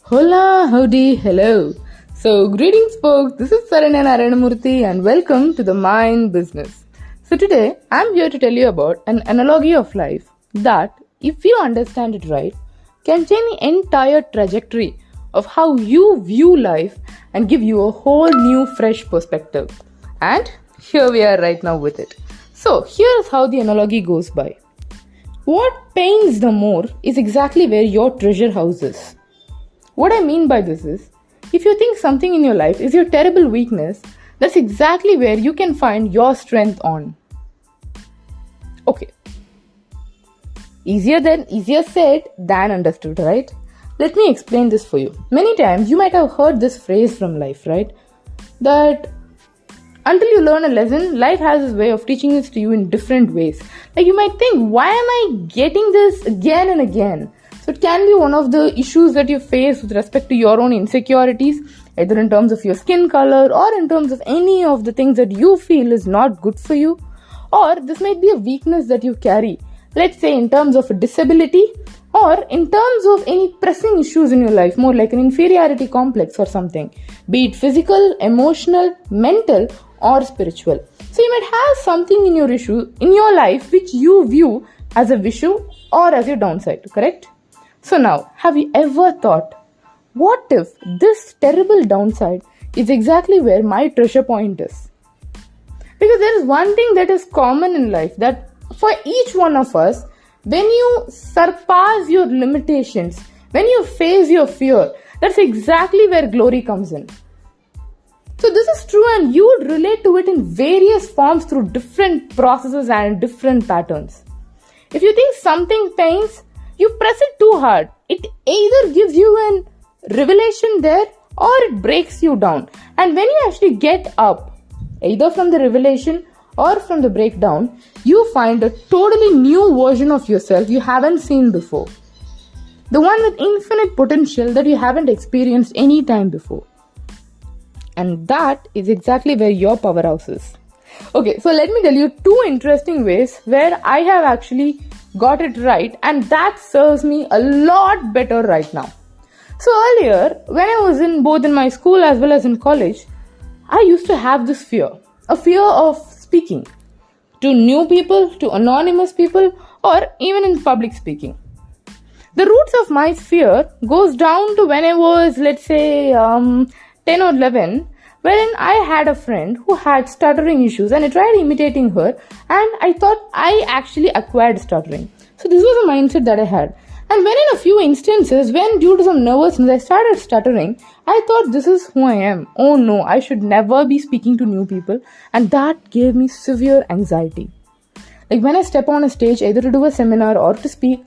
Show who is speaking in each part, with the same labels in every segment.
Speaker 1: Hola, howdy, hello. So, greetings folks, this is Saranya Narayana Moorthy and welcome to the Mind Business. So today, I'm here to tell you about an analogy of life that, if you understand it right, can change the entire trajectory of how you view life and give you a whole new fresh perspective. And here we are right now with it. So, here's how the analogy goes by. What pains the more is exactly where your treasure house is. What I mean by this is, if you think something in your life is your terrible weakness, that's exactly where you can find your strength on. Okay. Easier said than understood, right? Let me explain this for you. Many times you might have heard this phrase from life, right? That until you learn a lesson, life has this way of teaching this to you in different ways. Like you might think, why am I getting this again and again? So it can be one of the issues that you face with respect to your own insecurities, either in terms of your skin color or in terms of any of the things that you feel is not good for you. Or this might be a weakness that you carry, let's say in terms of a disability or in terms of any pressing issues in your life, more like an inferiority complex or something, be it physical, emotional, mental or spiritual. So you might have something in your issue, in your life, which you view as a issue or as your downside, correct? So now, have you ever thought, what if this terrible downside is exactly where my treasure point is? Because there is one thing that is common in life, that for each one of us, when you surpass your limitations, when you face your fear, that's exactly where glory comes in. So this is true, and you would relate to it in various forms through different processes and different patterns. If you think something pains, you press it too hard. It either gives you a revelation there or it breaks you down. And when you actually get up, either from the revelation or from the breakdown, you find a totally new version of yourself you haven't seen before. The one with infinite potential that you haven't experienced any time before. And that is exactly where your powerhouse is. Okay, so let me tell you two interesting ways where I have actually got it right, and that serves me a lot better right now. So earlier, when I was both in my school as well as in college, I used to have this fear, a fear of speaking to new people, to anonymous people, or even in public speaking. The roots of my fear goes down to when I was, let's say, 10 or 11, wherein I had a friend who had stuttering issues and I tried imitating her and I thought I actually acquired stuttering. So this was a mindset that I had. And when in a few instances, when due to some nervousness I started stuttering, I thought this is who I am. Oh no, I should never be speaking to new people. And that gave me severe anxiety. Like when I step on a stage, either to do a seminar or to speak,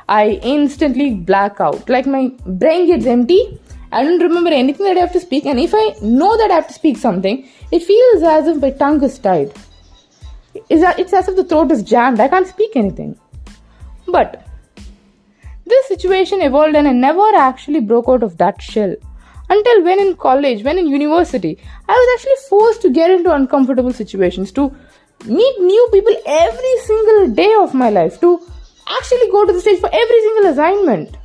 Speaker 1: I instantly black out. Like my brain gets empty. I don't remember anything that I have to speak, and if I know that I have to speak something, it feels as if my tongue is tied. It's as if the throat is jammed. I can't speak anything. But this situation evolved and I never actually broke out of that shell. Until when in college, when in university, I was actually forced to get into uncomfortable situations, to meet new people every single day of my life, to actually go to the stage for every single assignment.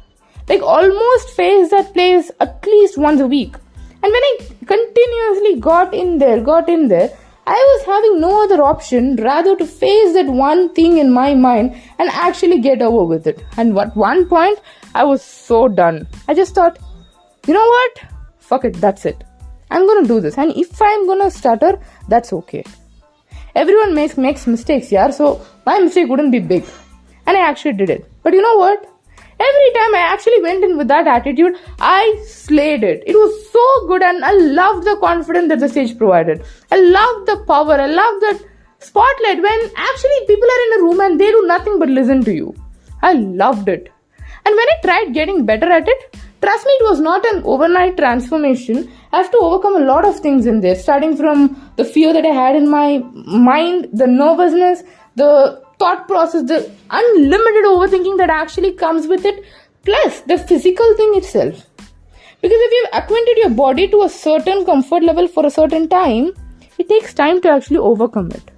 Speaker 1: Like almost face that place at least once a week. And when I continuously got in there, I was having no other option rather to face that one thing in my mind and actually get over with it. And at one point, I was so done. I just thought, you know what? Fuck it, that's it. I'm gonna do this. And if I'm gonna stutter, that's okay. Everyone makes mistakes, yeah. So my mistake wouldn't be big. And I actually did it. But you know what? Every time I actually went in with that attitude, I slayed it. It was so good and I loved the confidence that the stage provided. I loved the power. I loved that spotlight when actually people are in a room and they do nothing but listen to you. I loved it. And when I tried getting better at it, trust me, it was not an overnight transformation. I have to overcome a lot of things in there, starting from the fear that I had in my mind, the nervousness, the thought process, the unlimited overthinking that actually comes with it, plus the physical thing itself. Because if you've acquainted your body to a certain comfort level for a certain time, it takes time to actually overcome it.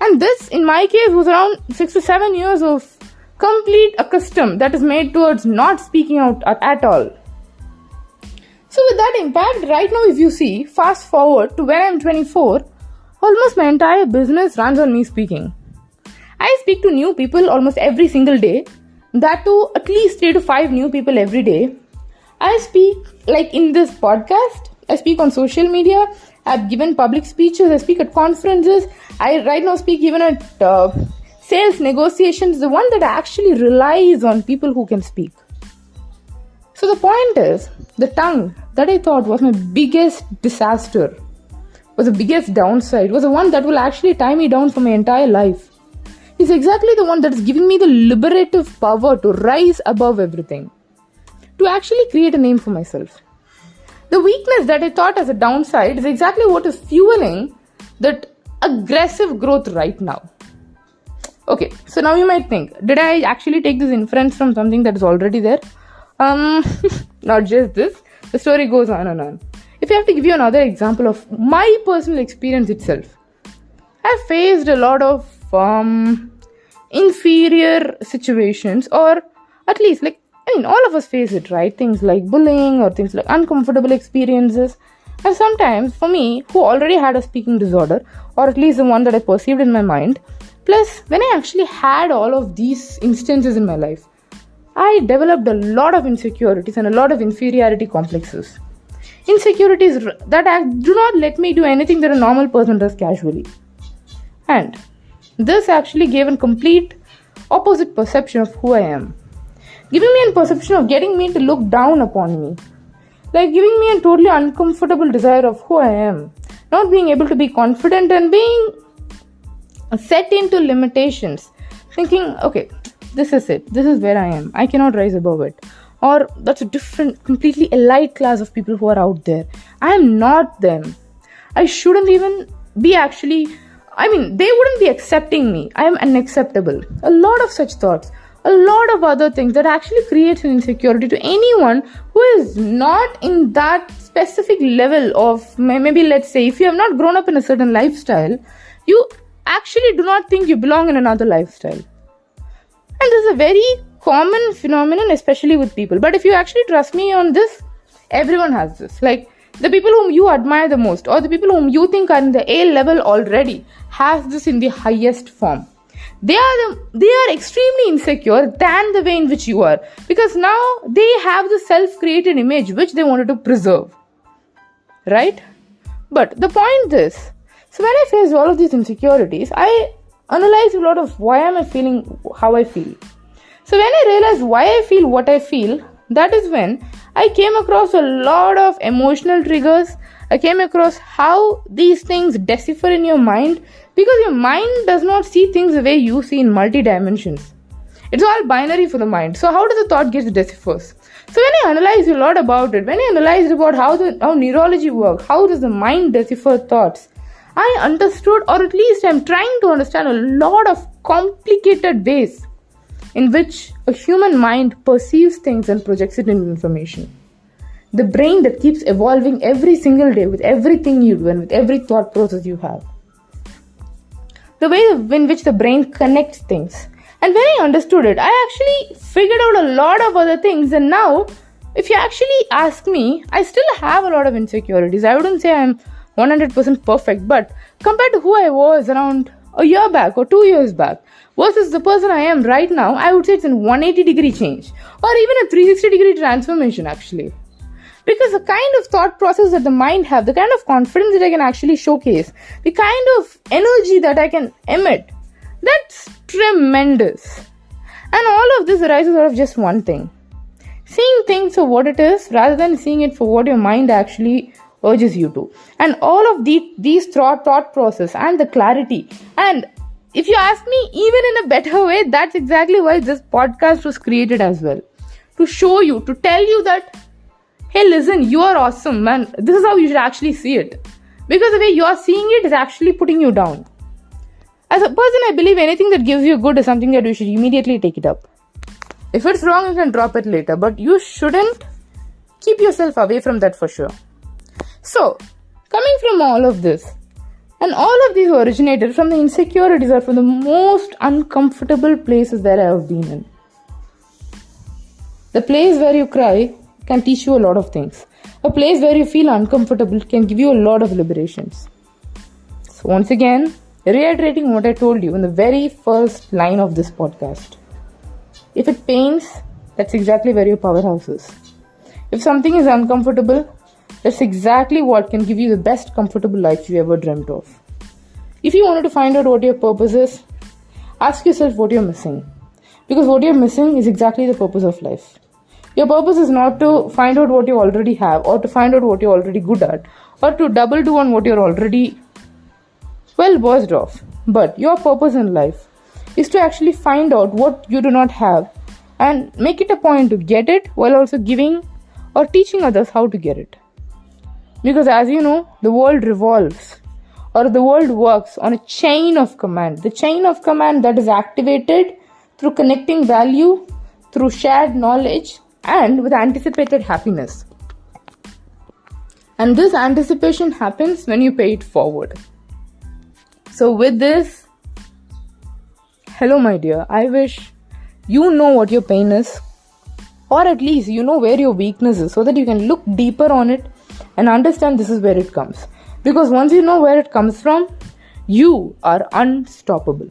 Speaker 1: And this, in my case, was around 6 to 7 years of complete accustom that is made towards not speaking out at all. So with that impact, right now if you see, fast forward to when I'm 24, almost my entire business runs on me speaking. I speak to new people almost every single day. That too, at least 3 to 5 new people every day. I speak like in this podcast. I speak on social media. I've given public speeches. I speak at conferences. I right now speak even at sales negotiations. The one that actually relies on people who can speak. So the point is, the tongue that I thought was my biggest disaster, was the biggest downside, was the one that will actually tie me down for my entire life. It's exactly the one that is giving me the liberative power to rise above everything, to actually create a name for myself. The weakness that I thought as a downside is exactly what is fueling that aggressive growth right now. Okay, so now you might think, did I actually take this inference from something that is already there? Not just this. The story goes on and on. If I have to give you another example of my personal experience itself, I've faced a lot of inferior situations, or at least all of us face it, right? Things like bullying or things like uncomfortable experiences. And sometimes for me, who already had a speaking disorder, or at least the one that I perceived in my mind, plus when I actually had all of these instances in my life, I developed a lot of insecurities and a lot of inferiority complexes. Insecurities that do not let me do anything that a normal person does casually. And this actually gave a complete opposite perception of who I am. Giving me a perception of getting me to look down upon me. Like giving me a totally uncomfortable desire of who I am. Not being able to be confident and being set into limitations. Thinking, okay, this is it. This is where I am. I cannot rise above it. Or that's a different, completely elite class of people who are out there. I am not them. I shouldn't even be actually... they wouldn't be accepting me. I am unacceptable. A lot of such thoughts. A lot of other things that actually creates an insecurity to anyone who is not in that specific level of, maybe let's say, if you have not grown up in a certain lifestyle, you actually do not think you belong in another lifestyle. And this is a very common phenomenon, especially with people. But if you actually trust me on this, everyone has this. Like, the people whom you admire the most, or the people whom you think are in the A level already, has this in the highest form. They are extremely insecure than the way in which you are, because now they have the self-created image which they wanted to preserve, right? But the point is, so when I faced all of these insecurities, I analyzed a lot of why am I feeling how I feel. So when I realized why I feel what I feel, that is when I came across a lot of emotional triggers. I came across how these things decipher in your mind, because your mind does not see things the way you see in multi-dimensions. It's all binary for the mind. So how does the thought get deciphered? So when I analyzed a lot about it, when I analyzed about how neurology works, how does the mind decipher thoughts, I understood, or at least I'm trying to understand, a lot of complicated ways in which a human mind perceives things and projects it into information. The brain that keeps evolving every single day with everything you do and with every thought process you have. The way in which the brain connects things. And when I understood it, I actually figured out a lot of other things. And now, if you actually ask me, I still have a lot of insecurities. I wouldn't say I'm 100% perfect, but compared to who I was around a year back or 2 years back versus the person I am right now, I would say it's a 180-degree change, or even a 360-degree transformation actually. Because the kind of thought process that the mind have, the kind of confidence that I can actually showcase, the kind of energy that I can emit, that's tremendous. And all of this arises out of just one thing. Seeing things for what it is rather than seeing it for what your mind actually urges you to. And all of these thought process and the clarity. And if you ask me, even in a better way, that's exactly why this podcast was created as well. To show you, to tell you that, hey, listen, you are awesome, man. This is how you should actually see it. Because the way you are seeing it is actually putting you down. As a person, I believe anything that gives you good is something that you should immediately take it up. If it's wrong, you can drop it later. But you shouldn't keep yourself away from that for sure. So, coming from all of this, and all of these originated from the insecurities or from the most uncomfortable places that I have been in. The place where you cry can teach you a lot of things. A place where you feel uncomfortable can give you a lot of liberations. So once again, reiterating what I told you in the very first line of this podcast. If it pains, that's exactly where your powerhouse is. If something is uncomfortable, that's exactly what can give you the best comfortable life you ever dreamt of. If you wanted to find out what your purpose is, ask yourself what you're missing. Because what you're missing is exactly the purpose of life. Your purpose is not to find out what you already have, or to find out what you're already good at, or to double do on what you're already well versed of. But your purpose in life is to actually find out what you do not have and make it a point to get it while also giving or teaching others how to get it. Because as you know, the world revolves, or the world works on a chain of command. The chain of command that is activated through connecting value, through shared knowledge, and with anticipated happiness. And this anticipation happens when you pay it forward. So with this, hello my dear, I wish you know what your pain is, or at least you know where your weakness is, so that you can look deeper on it and understand this is where it comes. Because once you know where it comes from, you are unstoppable.